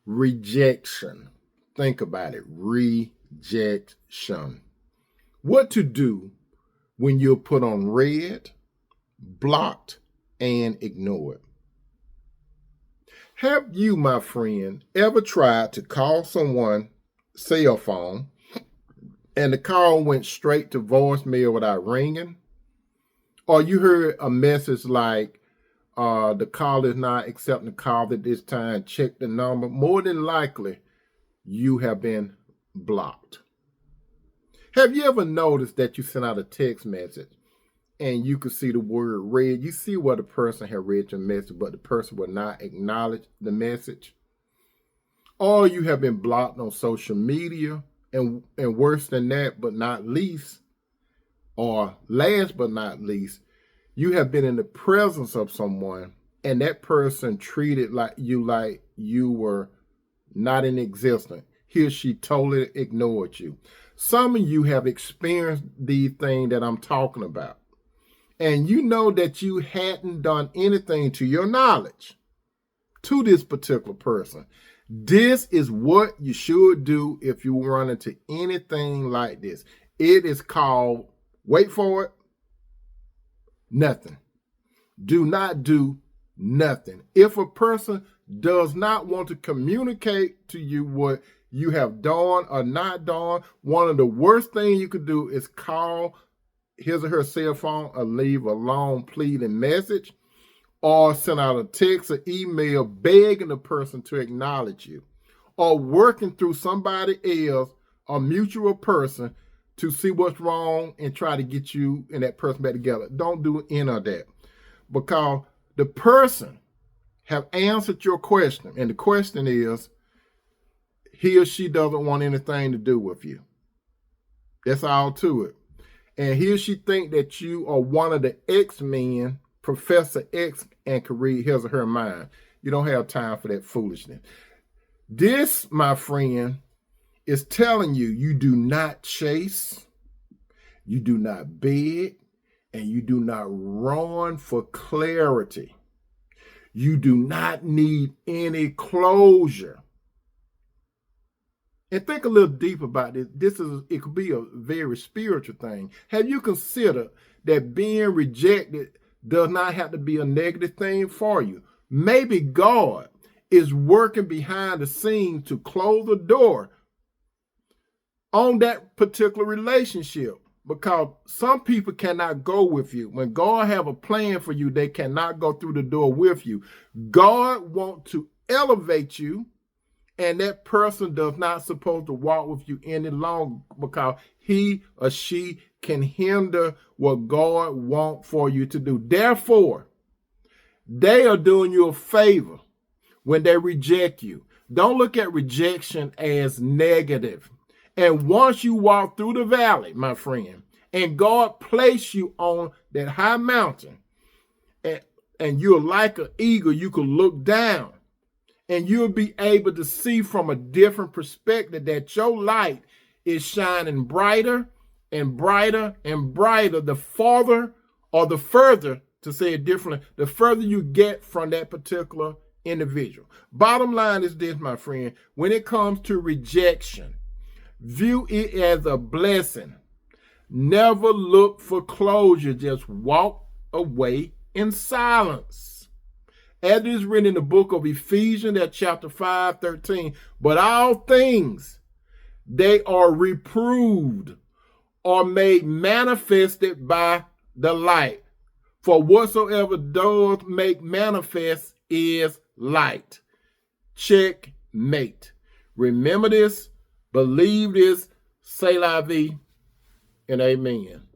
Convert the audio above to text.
Rejection. Think about it. Rejection. What to do when you're put on red, blocked, and ignored. Have you, my friend, ever tried to call someone's cell phone and the call went straight to voicemail without ringing? Or you heard a message like, the call is not accepting the call at this time, check the number. More than likely, you have been blocked. Have you ever noticed that you sent out a text message and you could see the word read? You see what the person had read your message, but the person would not acknowledge the message. Or you have been blocked on social media, and worse than that, but not least, or last but not least, you have been in the presence of someone and that person treated you were not in existence. He or she totally ignored you. Some of you have experienced the thing that I'm talking about. And you know that you hadn't done anything to your knowledge to this particular person. This is what you should do if you run into anything like this. It is called, wait for it, nothing. Do not do nothing. If a person does not want to communicate to you what you have done or not done, one of the worst things you could do is call his or her cell phone or leave a long pleading message or send out a text or email begging the person to acknowledge you, or working through somebody else, a mutual person, to see what's wrong and try to get you and that person back together. Don't do any of that, because the person have answered your question, and the question is, he or she doesn't want anything to do with you. That's all to it. And he or she think that you are one of the X-Men, Professor X, and can read his or her mind. You don't have time for that foolishness. This, my friend, is telling you, you do not chase, you do not beg, and you do not run for clarity. You do not need any closure. And think a little deep about this. It could be a very spiritual thing. Have you considered that being rejected does not have to be a negative thing for you? Maybe God is working behind the scenes to close the door on that particular relationship, because some people cannot go with you. When God have a plan for you, they cannot go through the door with you. God wants to elevate you, and that person does not supposed to walk with you any longer, because he or she can hinder what God wants for you to do. Therefore, they are doing you a favor when they reject you. Don't look at rejection as negative. And once you walk through the valley, my friend, and God placed you on that high mountain, and you're like an eagle, you can look down, and you'll be able to see from a different perspective that your light is shining brighter and brighter and brighter the farther, or the further, to say it differently, the further you get from that particular individual. Bottom line is this, my friend, when it comes to rejection, view it as a blessing. Never look for closure. Just walk away in silence. As it is written in the book of Ephesians, at chapter 5:13, but all things, they are reproved or made manifested by the light. For whatsoever does make manifest is light. Checkmate. Remember this, believe this, say la vie, and amen.